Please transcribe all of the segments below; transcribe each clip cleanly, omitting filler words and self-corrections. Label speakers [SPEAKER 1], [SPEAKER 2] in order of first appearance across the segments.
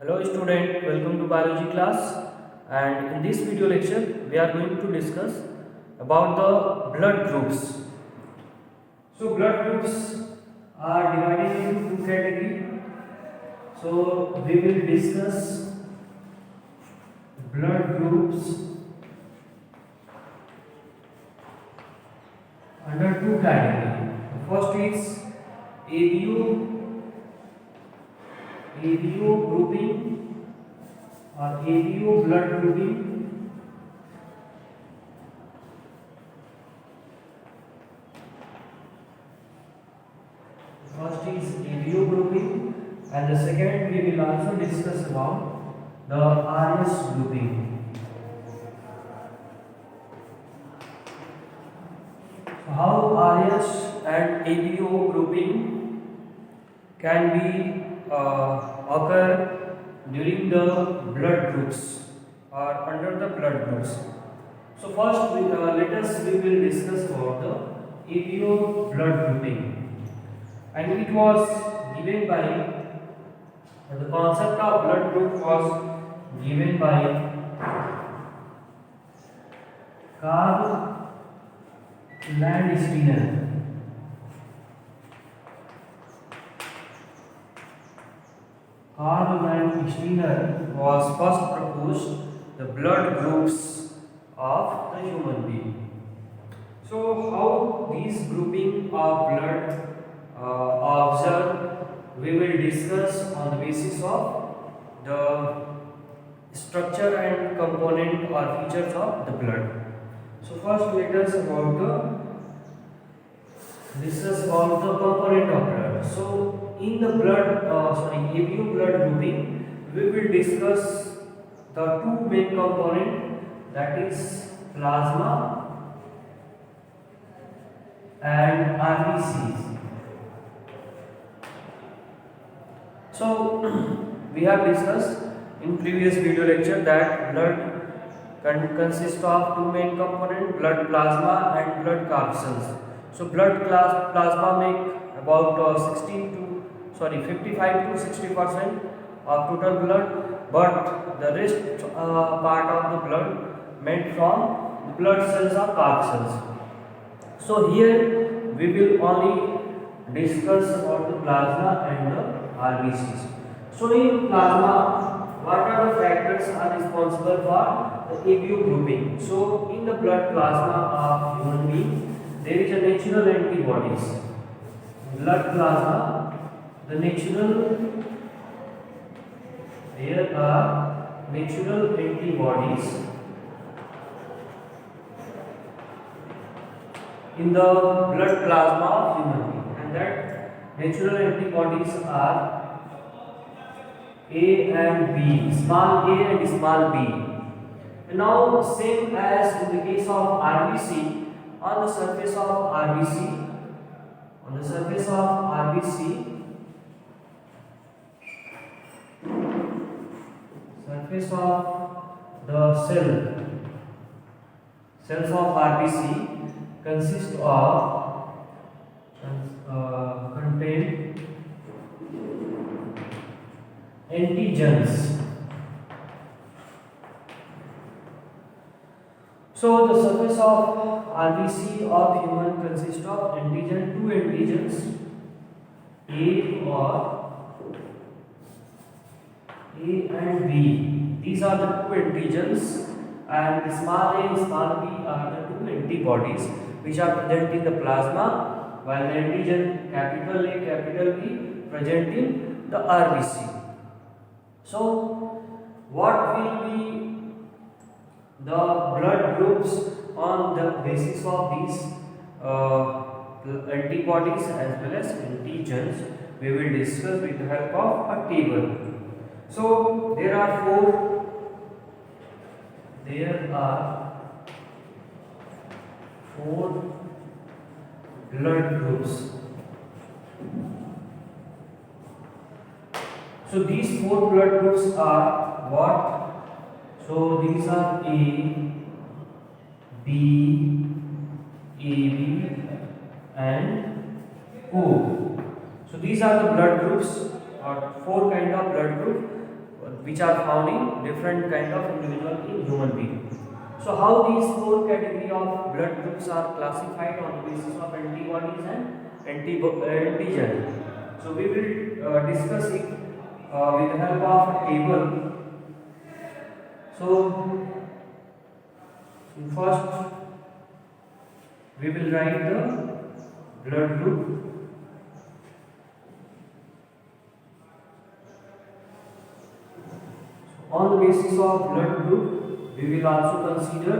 [SPEAKER 1] Hello student, welcome to biology class, and in this video lecture we are going to discuss about the blood groups. So blood groups are divided into two categories. So we will discuss blood groups under two categories. The first is ABO grouping or ABO blood grouping. First is ABO grouping, and the second we will also discuss about the RS grouping. So how RS and ABO grouping can be occur during the blood groups or under the blood groups. So first, we will discuss about the ABO blood grouping, and it was given by the concept of blood group was given by Carl Landsteiner. Carl Landsteiner was first proposed the blood groups of the human being. So how these grouping of blood observed, we will discuss on the basis of the structure and component or features of the blood. So first let us discuss about the component of blood. So in the ABO blood grouping, we will discuss the two main component, that is plasma and RBCs. So we have discussed in previous video lecture that blood consists of two main components, blood plasma and blood corpuscles. So plasma make about 55 to 60% of total blood, but the rest part of the blood made from the blood cells or corpuscles. So here we will only discuss about the plasma and the RBCs. So in plasma, what are the factors are responsible for the ABO grouping? So in the blood plasma of human being, there is a natural antibodies. Blood plasma, there are natural antibodies in the blood plasma of human being, and that natural antibodies are A and B, small a and small b. And now same as in the case of RBC, on the surface of the cells of RBC consist of contain antigens. So the surface of RBC of human consists of two antigens, A and B. These are the two antigens, and small a and small b are the two antibodies which are present in the plasma, while the antigen capital A, capital B present in the RBC. So what will be the blood groups on the basis of these antibodies as well as antigens? We will discuss with the help of a table. So there are four blood groups. So these four blood groups are what? So these are A, B, AB and O. So these are the blood groups, or four kind of blood group. which are found in different kind of individual in human being. So how these four category of blood groups are classified on the basis of antibodies and antigen. So we will discuss it with the help of a table. So first we will write the blood group. On the basis of blood group, we will also consider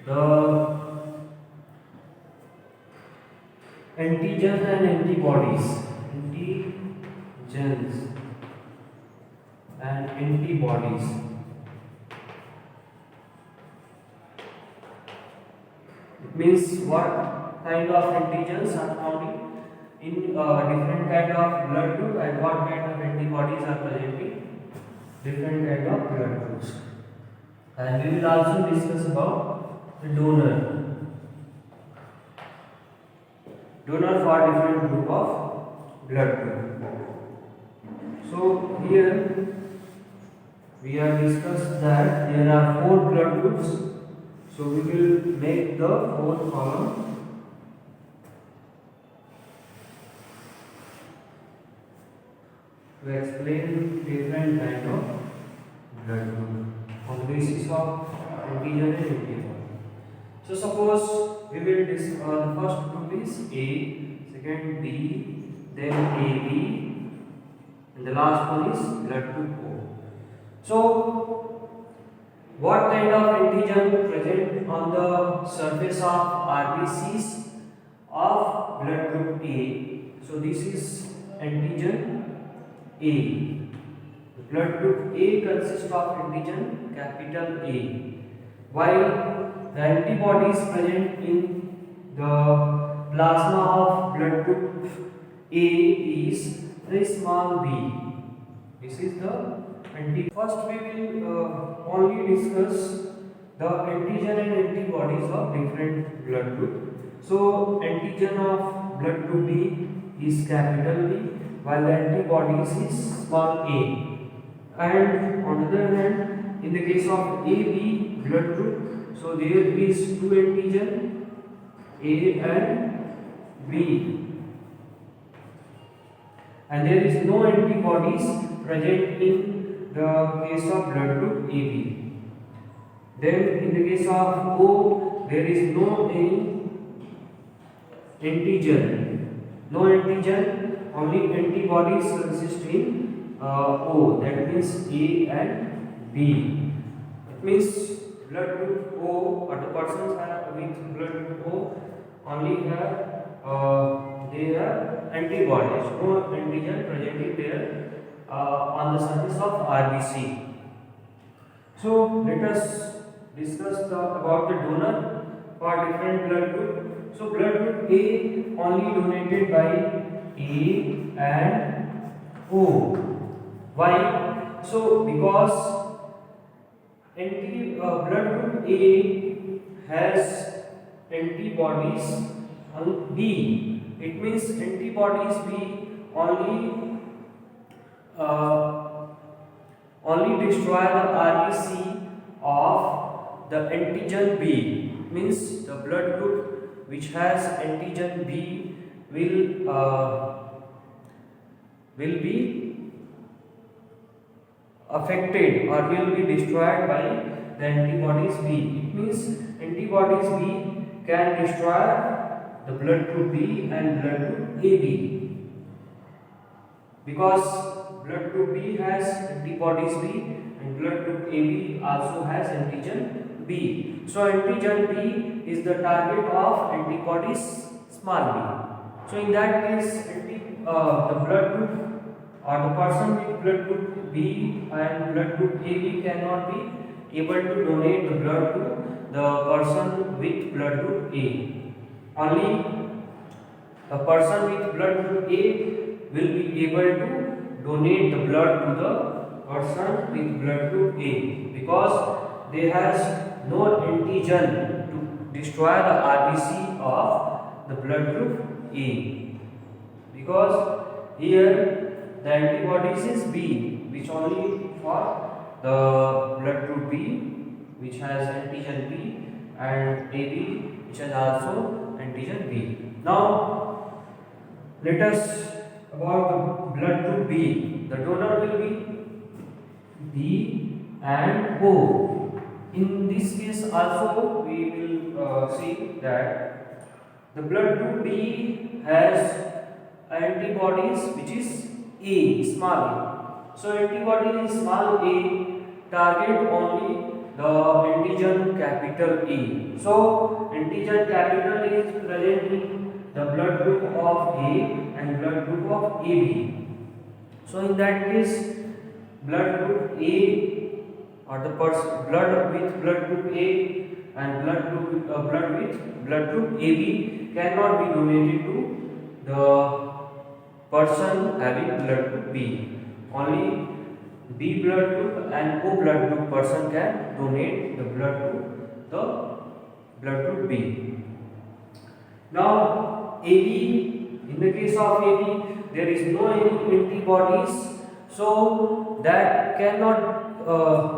[SPEAKER 1] the antigens and antibodies. Antigens and antibodies. It means what kind of antigens are found in different kind of blood group and what kind of antibodies are present in different kind of blood groups. And we will also discuss about the donor for different group of blood group. So here we have discussed that there are 4 blood groups. So we will make the 4th column. To explain different kind of blood group on the basis of antigen and antibody. So suppose we will the first group is A, second B, then AB, and the last one is blood group O. So what kind of antigen present on the surface of RBCs of blood group A? So this is antigen A. The blood group A consists of antigen capital A, while the antibodies present in the plasma of blood group A is very small b. This is the antibody. First we will only discuss the antigen and antibodies of different blood group. So antigen of blood group B is capital B, while the antibodies is small a. And on the other hand, in the case of AB blood group, so there is 2 antigen A and B, and there is no antibodies present in the case of blood group AB. Then in the case of O, there is no any antigen, only antibodies consist in O, that means A and B. It means blood group O, or the persons with blood group O only have they have antibodies, no antigen present in there on the surface of RBC. So let us discuss about the donor for different blood group. So blood group A only donated by A and O. Why? So because blood group A has antibodies on B. It means antibodies B only destroy the RBC of the antigen B. It means the blood group which has antigen B will be affected or will be destroyed by the antibodies B. It means antibodies B can destroy the blood group B and blood group AB, because blood group B has antibodies B and blood group AB also has antigen B. So antigen B is the target of antibodies small b. So in that case, the blood group or the person with blood group B and blood group AB cannot be able to donate the blood to the person with blood group A. Only the person with blood group A will be able to donate the blood to the person with blood group A, because they has no antigen to destroy the RBC of the blood group A. Because here the antibodies is B which only for the blood group B, which has antigen B, and AB, which has also antigen B. Now let us about the blood group B. The donor will be B and O. In this case also we will see that the blood group B has antibodies which is A, small a. So antibody small a target only the antigen capital A. So antigen capital A is present in the blood group of A and blood group of AB. So in that case, blood group A or the blood with blood group A and blood with blood group AB cannot be donated to the person having blood group B. Only B blood group and O blood group person can donate the blood to the blood group B. Now AB, in the case of AB, there is no any antibodies, so that cannot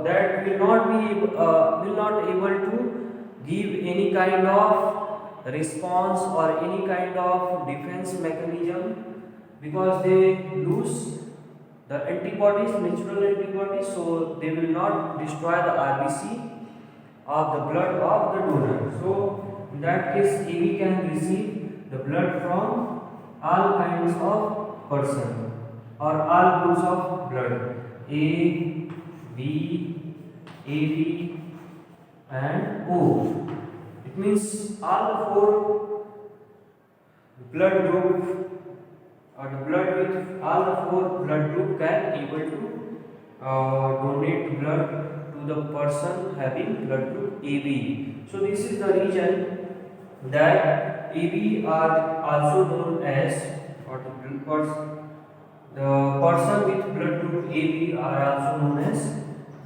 [SPEAKER 1] that will not able to give any kind of response or any kind of defense mechanism, because they lose the antibodies, natural antibodies, so they will not destroy the RBC of the blood of the donor. So in that case, AB can receive the blood from all kinds of person or all groups of blood, A, B, AB and O. It means all four blood group or the blood with all the four blood group can able to donate blood to the person having blood group AB. So this is the reason that AB are also known as, or the person with blood group AB are also known as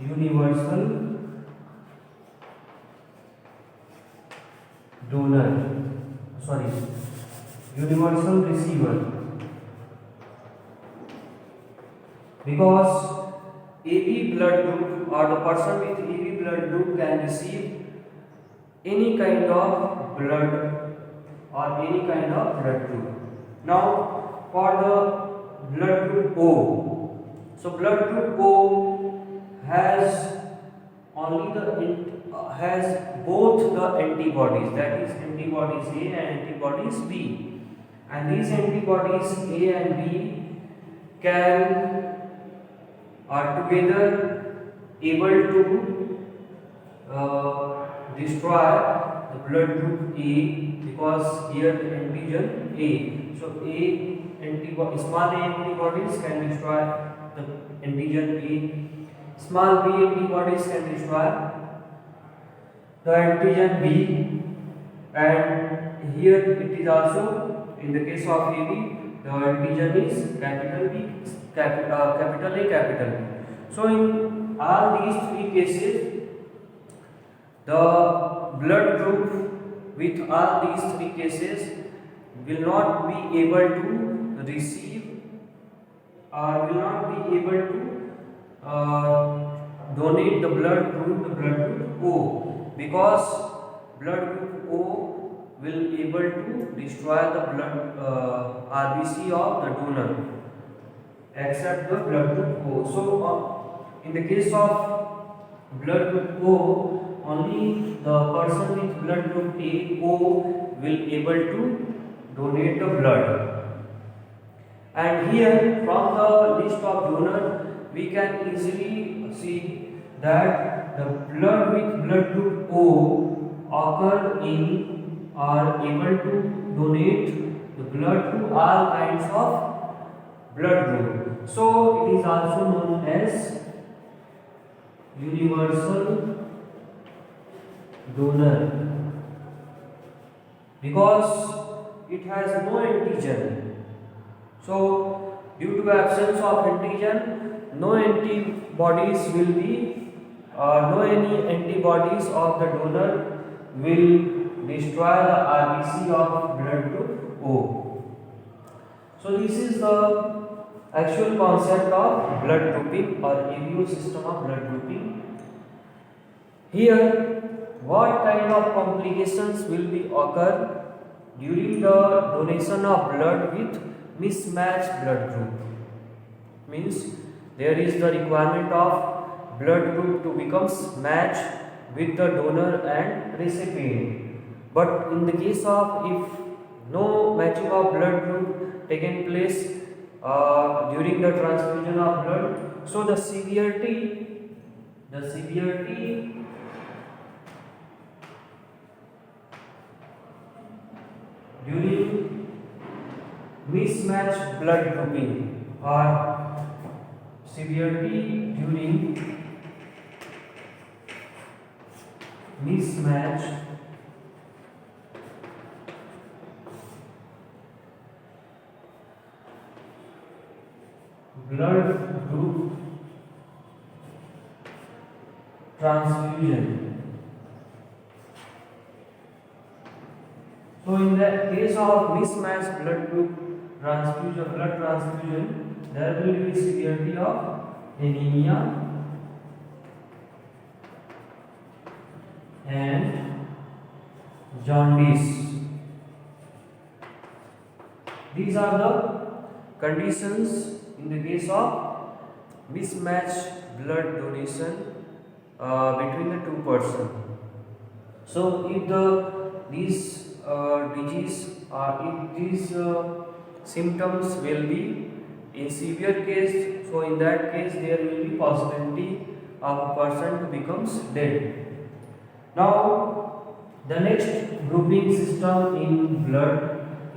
[SPEAKER 1] universal donor, universal receiver, because AB blood group or the person with AB blood group can receive any kind of blood or any kind of blood group. Now for the blood group O, so blood group O has only has both the antibodies, that is antibodies A and antibodies B, and these antibodies A and B can are together able to destroy the blood group A, because here the antigen A. So small a antibodies can destroy the antigen A. Small b antibodies can destroy the antigen B, and here it is also in the case of AB the antigen is capital B, capital A, capital B. So in all these three cases, the blood group with all these three cases will not be able to receive or will not be able to donate the blood to the blood group O, because blood group O will able to destroy the blood RBC of the donor except the blood group O. So in the case of blood group O, only the person with blood group A O will able to donate the blood. And here from the list of donor we can easily see that the blood with blood group O occur in are able to donate the blood to all kinds of blood group. So it is also known as universal donor, because it has no antigen. So due to absence of antigen, no antibodies will be no any antibodies of the donor will destroy the RBC of blood group O. So this is the actual concept of blood grouping or ABO system of blood grouping. Here, what kind of complications will be occur during the donation of blood with mismatched blood group? Means there is the requirement of blood group to becomes matched with the donor and recipient. But in the case of if no matching of blood group taken place during the transfusion of blood, so the severity during mismatched blood grouping or severity during mismatched blood group transfusion. So in the case of mismatched blood group transfusion, there will be severity of anemia and jaundice. These are the conditions in the case of mismatched blood donation between the two persons. So if these disease if these symptoms will be in severe case, so in that case there will be possibility of a person to becomes dead. Now the next grouping system in blood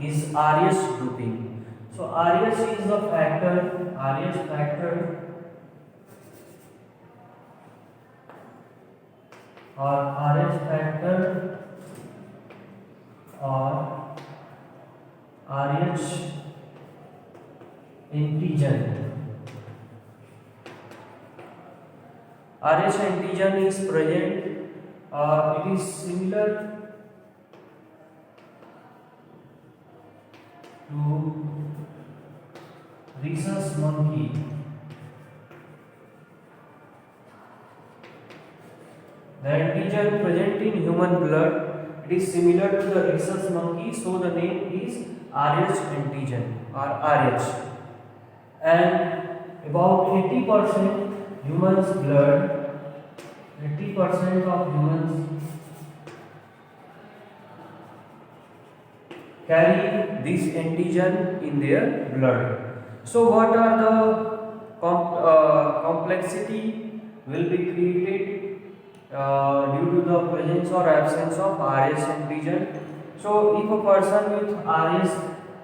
[SPEAKER 1] is RS grouping. So RS is the factor, RS factor or RS factor or RH antigen. RH antigen is present, it is similar to rhesus monkey. The antigen present in human blood, it is similar to the rhesus monkey, so the name is RH antigen or RH. And about 80% humans blood, 80% of humans carry this antigen in their blood. So what are the complexity will be created due to the presence or absence of RS antigen. So if a person with RS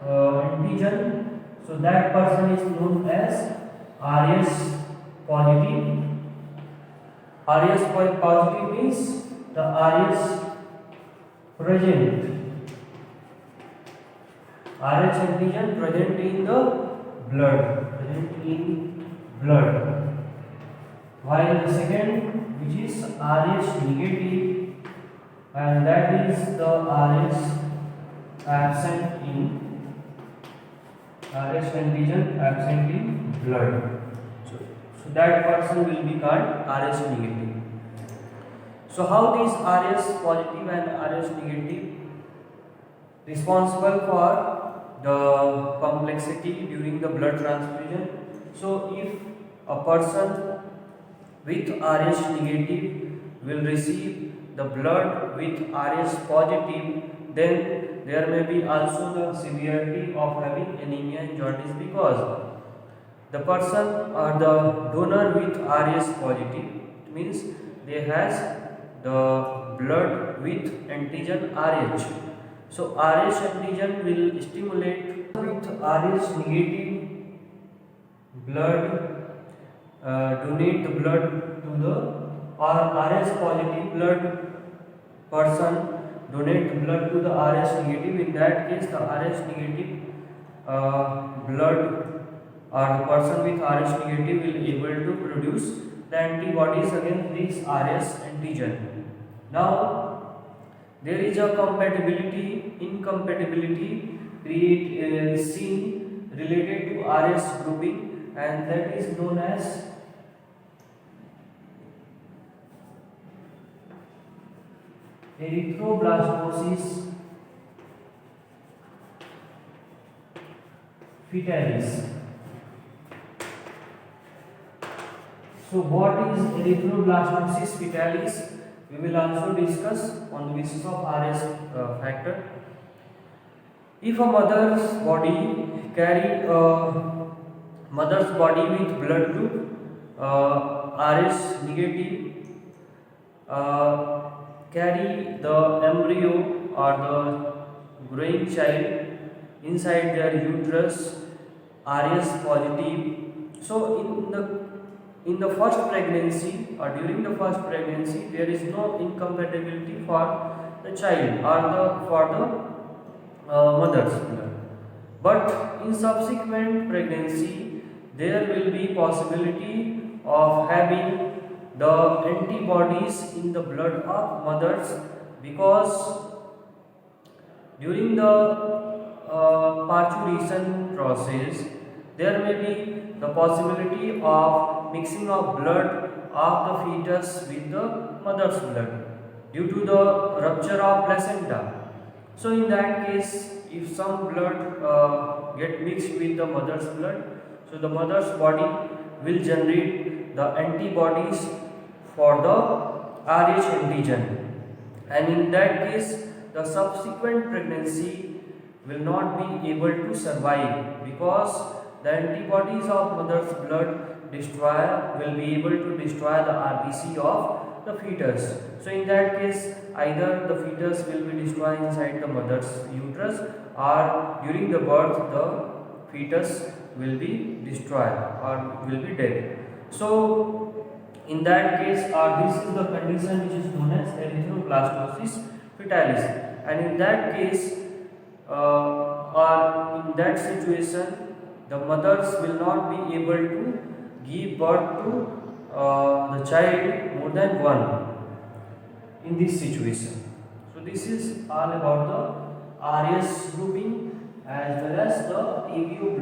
[SPEAKER 1] antigen, so that person is known as RS positive. RS positive means the RS present, RH antigen present in the blood, while the second, which is RH negative, and that is the RH absent in RH antigen absent in blood. So that person will be called RH negative. So how these RH positive and RH negative responsible for the complexity during the blood transfusion? So if a person with RH negative will receive the blood with RH positive, then there may be also the severity of having anemia and jaundice, because the person or the donor with RH positive, it means they has the blood with antigen RH. So RH antigen will stimulate with RH negative blood, donate the blood to the, or RH positive blood person donate blood to the RH negative. In that case, the RH negative blood or the person with RH negative will be able to produce the antibodies against this RH antigen. Now there is a incompatibility seen related to RS grouping, and that is known as erythroblastosis fetalis. So what is erythroblastosis fetalis? We will also discuss on the basis of RS factor. If a mother's body with blood group RS negative carry the embryo or the growing child inside their uterus RS positive. So in the first pregnancy or during the first pregnancy, there is no incompatibility for the child or for the mother's blood. But in subsequent pregnancy, there will be possibility of having the antibodies in the blood of mothers, because during the parturition process, there may be the possibility of mixing of blood of the fetus with the mother's blood due to the rupture of placenta. So in that case, if some blood get mixed with the mother's blood, so the mother's body will generate the antibodies for the Rh antigen, and in that case the subsequent pregnancy will not be able to survive, because the antibodies of mother's blood will be able to destroy the RBC of the fetus. So in that case, either the fetus will be destroyed inside the mother's uterus, or during the birth the fetus will be destroyed or will be dead. So in that case, this is the condition which is known as erythroblastosis fetalis, and in that case or in that situation, the mothers will not be able to give birth to the child more than one in this situation. So this is all about the RS grouping as well as the ABO blood.